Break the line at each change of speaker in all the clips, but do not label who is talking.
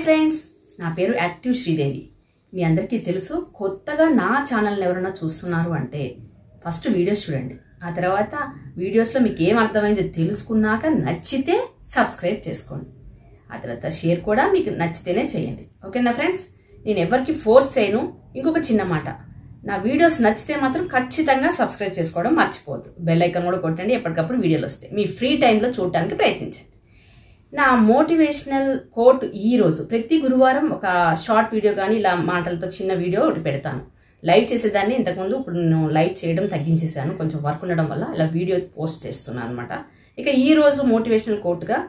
Friends, నా పేరు active Sridevi. మీ అందరికీ తెలుసు. కొత్తగా నా ఛానల్ని ఎవరైనా చూస్తున్నారు అంటే ఫస్ట్ వీడియోస్ చూడండి. ఆ తర్వాత వీడియోస్లో మీకు ఏం అర్థమైందో తెలుసుకున్నాక నచ్చితే సబ్స్క్రైబ్ చేసుకోండి. ఆ తర్వాత షేర్ కూడా మీకు నచ్చితేనే చేయండి. ఓకేనా ఫ్రెండ్స్? నేను ఎవరికి ఫోర్స్ చేయను. ఇంకొక చిన్న మాట, నా వీడియోస్ నచ్చితే మాత్రం ఖచ్చితంగా సబ్స్క్రైబ్ చేసుకోవడం మర్చిపోవద్దు. బెల్ ఐకాన్ కూడా కొట్టండి. ఎప్పటికప్పుడు వీడియోలు వస్తాయి. మీ ఫ్రీ టైంలో చూడటానికి ప్రయత్నించండి. నా మోటివేషనల్ కోట్ ఈరోజు ప్రతి గురువారం ఒక షార్ట్ వీడియో కానీ ఇలా మాటలతో చిన్న వీడియో ఒకటి పెడతాను. లైవ్ చేసేదాన్ని ఇంతకుముందు, ఇప్పుడు నేను లైవ్ చేయడం తగ్గించేసాను. కొంచెం వర్క్ ఉండడం వల్ల ఇలా వీడియో పోస్ట్ చేస్తున్నాను అనమాట. ఇక ఈరోజు మోటివేషనల్ కోట్గా,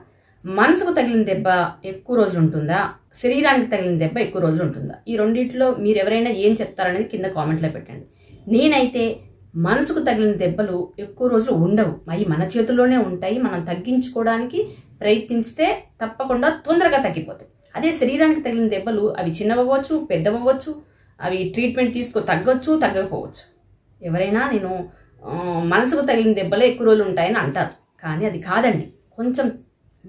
మనసుకు తగిలిన దెబ్బ ఎక్కువ రోజులు ఉంటుందా, శరీరానికి తగిలిన దెబ్బ ఎక్కువ రోజులు ఉంటుందా, ఈ రెండింటిలో మీరు ఎవరైనా ఏం చెప్తారనేది కింద కామెంట్లో పెట్టండి. నేనైతే మనసుకు తగిలిన దెబ్బలు ఎక్కువ రోజులు ఉండవు, అవి మన చేతుల్లోనే ఉంటాయి. మనం తగ్గించుకోవడానికి ప్రయత్నిస్తే తప్పకుండా తొందరగా తగ్గిపోతాయి. అదే శరీరానికి తగిలిన దెబ్బలు అవి చిన్నవ్వచ్చు, పెద్దవ్వచ్చు, అవి ట్రీట్మెంట్ తగ్గొచ్చు, తగ్గకపోవచ్చు. ఎవరైనా నేను మనసుకు తగిలిన దెబ్బలే ఎక్కువ రోజులు ఉంటాయని అంటారు, కానీ అది కాదండి. కొంచెం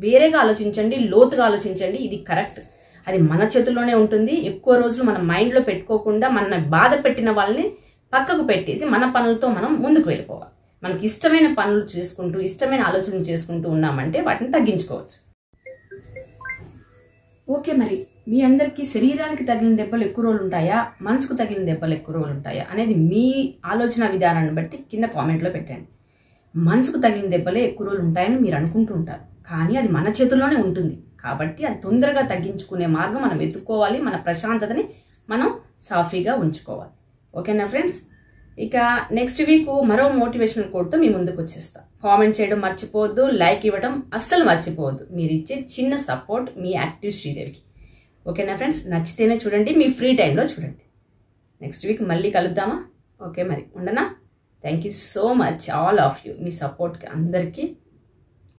వేరేగా ఆలోచించండి, లోతుగా ఆలోచించండి. ఇది కరెక్ట్. అది మన చేతుల్లోనే ఉంటుంది. ఎక్కువ రోజులు మన మైండ్లో పెట్టుకోకుండా మన బాధ పెట్టిన వాళ్ళని పక్కకు పెట్టేసి మన పనులతో మనం ముందుకు వెళ్ళిపోవాలి. మనకి ఇష్టమైన పనులు చేసుకుంటూ, ఇష్టమైన ఆలోచనలు చేసుకుంటూ ఉన్నామంటే వాటిని తగ్గించుకోవచ్చు. ఓకే, మరి మీ అందరికీ శరీరానికి తగిలిన దెబ్బలు ఎక్కువ రోజులు ఉంటాయా, మనసుకు తగిలిన దెబ్బలు ఎక్కువ రోజులు ఉంటాయా అనేది మీ ఆలోచన విధానాన్ని బట్టి కింద కామెంట్లో పెట్టండి. మనసుకు తగిలిన దెబ్బలే ఎక్కువ రోజులు ఉంటాయని మీరు అనుకుంటూ ఉంటారు, కానీ అది మన చేతుల్లోనే ఉంటుంది. కాబట్టి అది తొందరగా తగ్గించుకునే మార్గం మనం వెతుక్కోవాలి. మన ప్రశాంతతని మనం సాఫీగా ఉంచుకోవాలి. ఓకేనా ఫ్రెండ్స్? ఇక నెక్స్ట్ వీక్ మరో మోటివేషనల్ కోట్తో మీ ముందుకు వచ్చేస్తా. కామెంట్ చేయడం మర్చిపోవద్దు, లైక్ ఇవ్వడం అస్సలు మర్చిపోవద్దు. మీరు ఇచ్చే చిన్న సపోర్ట్ మీ యాక్టివ్ శ్రీదేవికి. ఓకేనా ఫ్రెండ్స్? నచ్చితేనే చూడండి, మీ ఫ్రీ టైంలో చూడండి. నెక్స్ట్ వీక్ మళ్ళీ కలుద్దామా? ఓకే, మరి ఉండనా? Thank you so much all of you. మీ సపోర్ట్కి అందరికీ